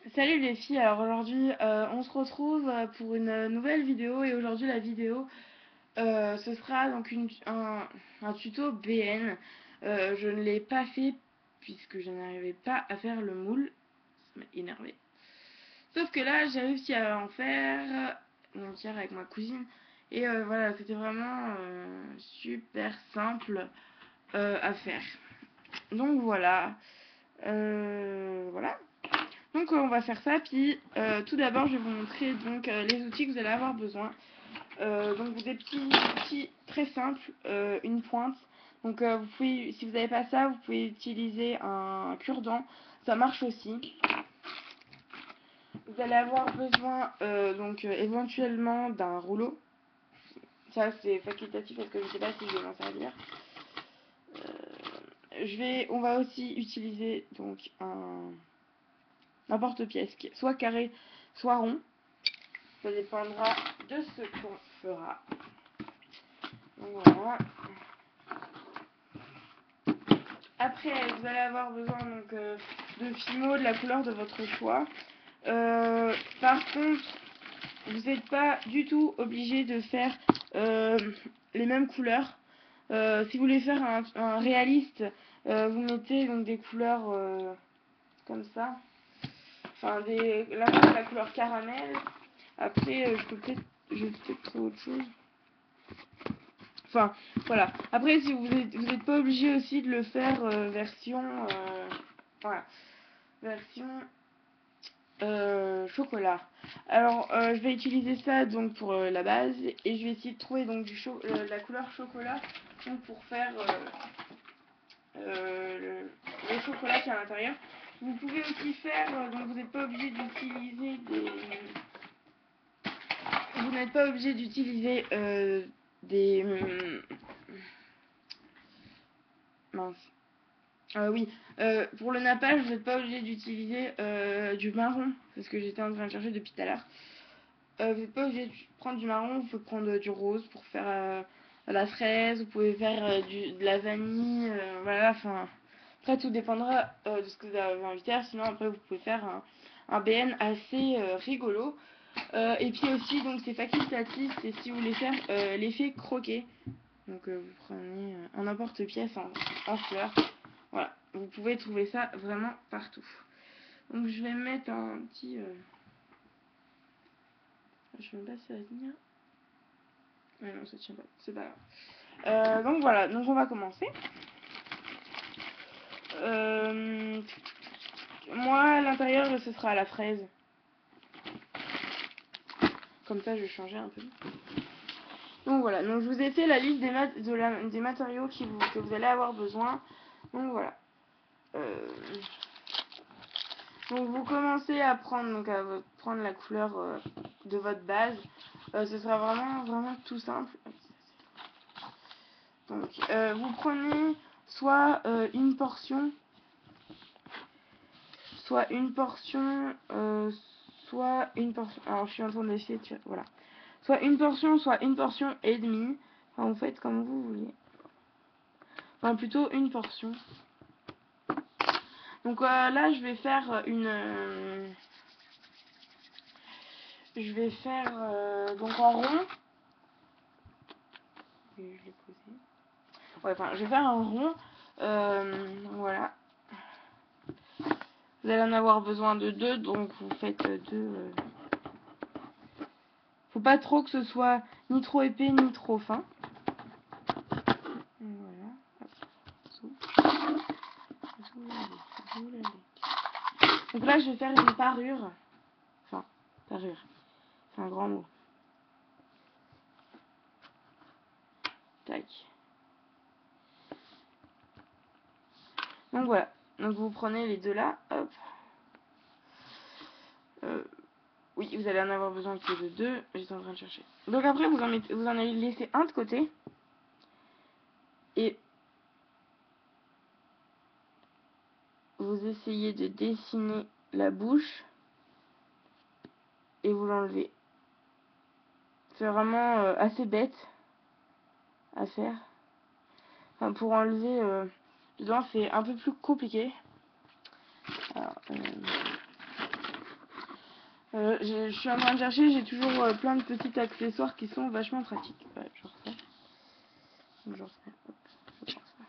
Salut les filles, alors aujourd'hui on se retrouve pour une nouvelle vidéo et aujourd'hui la vidéo ce sera donc un tuto BN. Je ne l'ai pas fait puisque je n'arrivais pas à faire le moule, ça m'a énervé. Sauf que là j'ai réussi à en faire donc hier avec ma cousine et voilà c'était vraiment super simple à faire. Donc voilà. Donc on va faire ça, puis tout d'abord je vais vous montrer donc les outils que vous allez avoir besoin. Donc des petits outils très simples, une pointe. Donc vous pouvez, si vous n'avez pas ça, vous pouvez utiliser un cure-dent, ça marche aussi. Vous allez avoir besoin donc éventuellement d'un rouleau. Ça c'est facultatif parce que je ne sais pas si je vais m'en servir. On va aussi utiliser donc un porte-pièce qui est soit carré, soit rond. Ça dépendra de ce qu'on fera. Donc voilà. Après, vous allez avoir besoin donc, de fimo de la couleur de votre choix. Par contre, vous n'êtes pas du tout obligé de faire les mêmes couleurs. Si vous voulez faire un réaliste, vous mettez donc des couleurs comme ça. Enfin, là, la couleur caramel. Après, je vais peut-être trouver autre chose. Enfin, voilà. Après, si vous êtes pas obligé aussi de le faire voilà, version chocolat. Alors, je vais utiliser ça donc pour la base et je vais essayer de trouver donc la couleur chocolat donc pour faire le chocolat qui est à l'intérieur. Vous pouvez aussi faire, donc vous n'êtes pas obligé d'utiliser vous n'êtes pas obligé d'utiliser des mince. Oui, pour le nappage, vous n'êtes pas obligé d'utiliser du marron, c'est ce que j'étais en train de chercher depuis tout à l'heure. Vous n'êtes pas obligé de prendre du marron, vous pouvez prendre du rose pour faire la fraise, vous pouvez faire de la vanille, voilà, enfin. Après, tout dépendra de ce que vous avez envie de faire, sinon après vous pouvez faire un BN assez rigolo. Et puis aussi, donc c'est facultatif, c'est si vous voulez faire l'effet croquet. Donc vous prenez un emporte-pièce en fleurs. Voilà, vous pouvez trouver ça vraiment partout. Donc je vais mettre un petit... Je sais même pas si ça va tenir. Ouais, non, ça tient pas, c'est pas grave. Donc voilà, donc on va commencer. Moi, à l'intérieur, ce sera à la fraise. Comme ça, je vais changer un peu. Donc voilà, donc je vous ai fait la liste des matériaux que vous allez avoir besoin. Donc voilà. Euh, donc vous commencez à prendre, prendre la couleur de votre base. Ce sera vraiment tout simple. Donc vous prenez soit une portion, soit une portion, soit une portion. Alors je suis en train d'essayer, voilà. Soit une portion et demie. Enfin, vous faites comme vous voulez. Enfin, plutôt une portion. Donc là, je vais faire je vais faire donc en rond. Je l'ai posé. Ouais, enfin, je vais faire un rond. Voilà. Vous allez en avoir besoin de deux, donc vous faites deux. Faut pas trop que ce soit ni trop épais ni trop fin. Voilà. Donc là, je vais faire une parure. Enfin, parure. C'est un grand mot. Tac. Donc voilà. Donc vous prenez les deux là. Hop. Oui, vous allez en avoir besoin que de deux. J'étais en train de chercher. Donc après, vous en allez laisser un de côté. Et vous essayez de dessiner la bouche. Et vous l'enlevez. C'est vraiment assez bête à faire. Enfin, pour enlever dedans, c'est un peu plus compliqué. Alors, Je suis en train de chercher, j'ai toujours plein de petits accessoires qui sont vachement pratiques. Ouais, genre ça. Genre ça. Hop, je prends ça.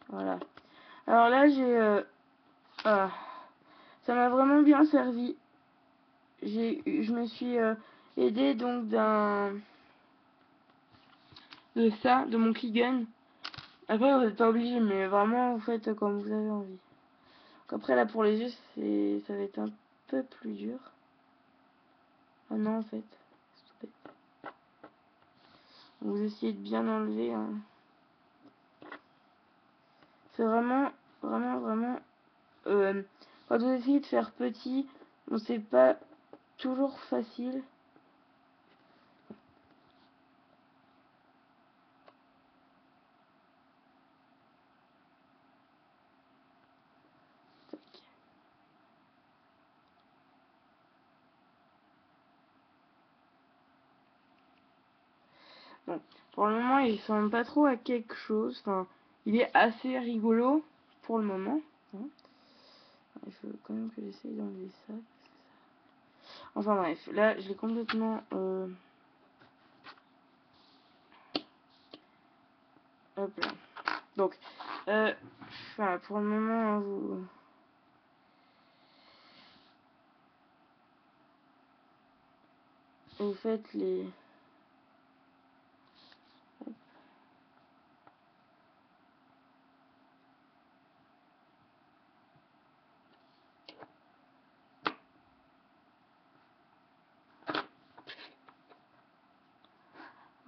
Voilà. Alors là, ah, ça m'a vraiment bien servi. Je me suis aidée donc de mon Kligan. Après, vous n'êtes pas obligé, mais vraiment, vous faites comme vous avez envie. Donc après, là, pour les yeux, ça va être un peu plus dur. Ah non, en fait, c'est tout bête. Donc, vous essayez de bien enlever. Hein. C'est vraiment, vraiment, vraiment... quand vous essayez de faire petit, bon, c'est pas toujours facile. Bon, pour le moment, il ressemble pas trop à quelque chose. Enfin, il est assez rigolo pour le moment. Hein. Il faut quand même que j'essaye d'enlever ça. Enfin bref, là, je l'ai complètement... Hop là. Donc, voilà, pour le moment, hein, vous faites les...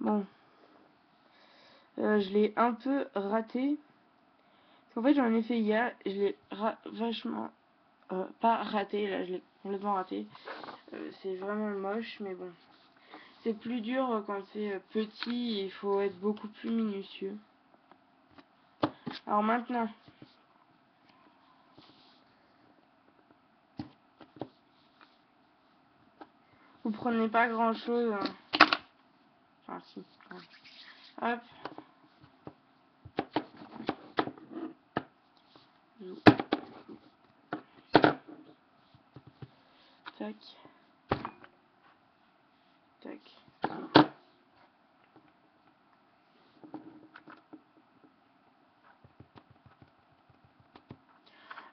Bon, je l'ai un peu raté. En fait, j'en ai fait hier, je l'ai vachement... pas raté, là, je l'ai complètement raté. C'est vraiment moche, mais bon. C'est plus dur quand c'est petit, il faut être beaucoup plus minutieux. Alors maintenant, vous prenez pas grand chose. Hein. Enfin, si. Hop. Tac. Tac.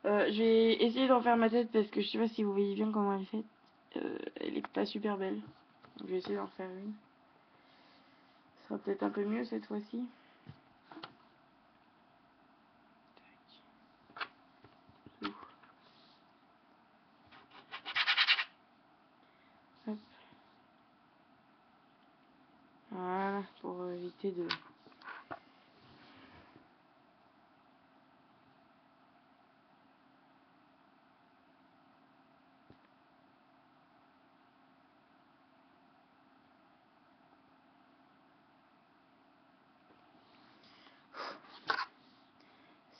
Je vais essayer d'en faire ma tête parce que je sais pas si vous voyez bien comment elle est faite. Elle est pas super belle. Je vais essayer d'en faire une. Ce sera peut-être un peu mieux cette fois-ci. Hop. Voilà, pour éviter de...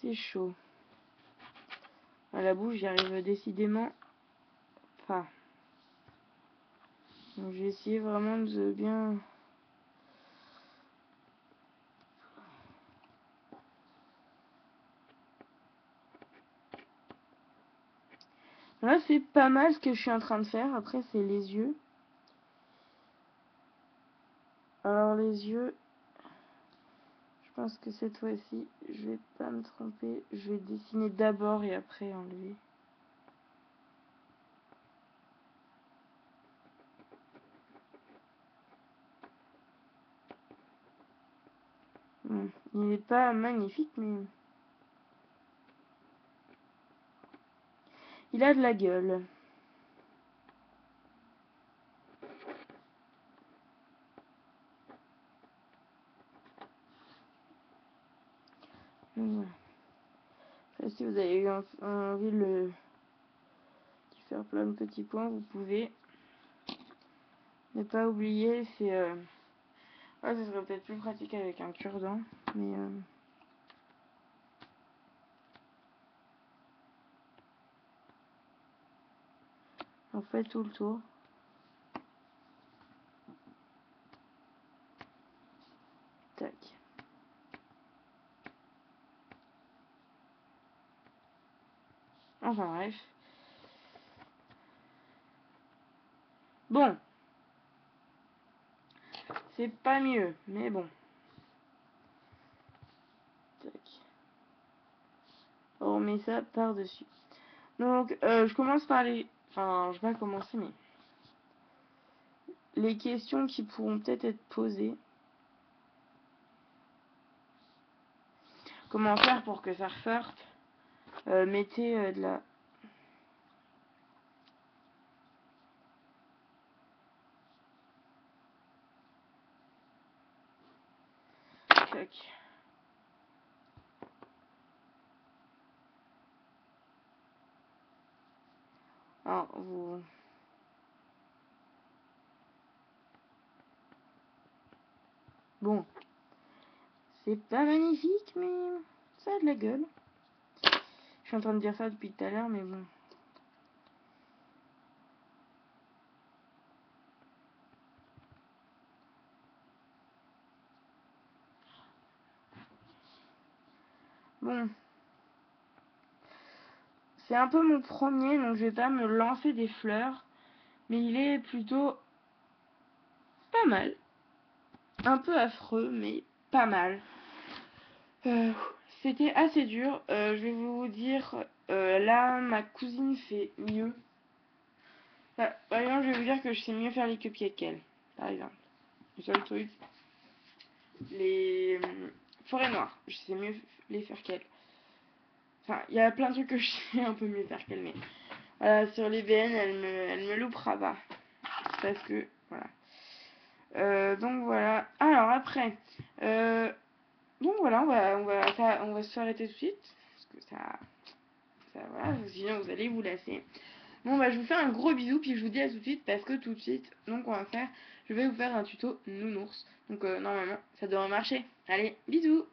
C'est chaud. À la bouche, j'y arrive décidément pas. Donc j'ai essayé vraiment de bien... Là, c'est pas mal ce que je suis en train de faire. Après, c'est les yeux. Alors, les yeux, je pense que cette fois-ci, je vais pas me tromper. Je vais dessiner d'abord et après enlever. Bon, il n'est pas magnifique, mais... il a de la gueule. Voilà. Après, si vous avez eu envie de faire plein de petits points, vous pouvez. Ne pas oublier, c'est... ouais, ce serait peut-être plus pratique avec un cure-dent, mais... on fait tout le tour. Tac. Enfin bref. Bon. C'est pas mieux, mais bon. Tac. On met ça par-dessus. Donc, je commence par les... Enfin, je vais pas commencer, mais... Les questions qui pourront peut-être être posées. Comment faire pour que ça ressorte? Mettez de la... Tac. Alors, vous... Bon. C'est pas magnifique, mais ça a de la gueule. Je suis en train de dire ça depuis tout à l'heure, mais bon. Bon. C'est un peu mon premier, donc je vais pas me lancer des fleurs. Mais il est plutôt pas mal. Un peu affreux, mais pas mal. C'était assez dur. Je vais vous dire, là, ma cousine fait mieux. Enfin, par exemple, je vais vous dire que je sais mieux faire les cupcakes qu'elle, par exemple. Le seul truc. Les forêts noires, je sais mieux les faire qu'elle. Enfin, il y a plein de trucs que je sais un peu mieux faire qu'elle, mais voilà, sur les BN, elle me loupera pas. Parce que, voilà. Donc voilà. Alors après, donc voilà, on va s'arrêter tout de suite. Parce que voilà, sinon vous allez vous lasser. Bon bah je vous fais un gros bisou, puis je vous dis à tout de suite, parce que tout de suite, donc je vais vous faire un tuto nounours. Donc normalement, ça devrait marcher. Allez, bisous!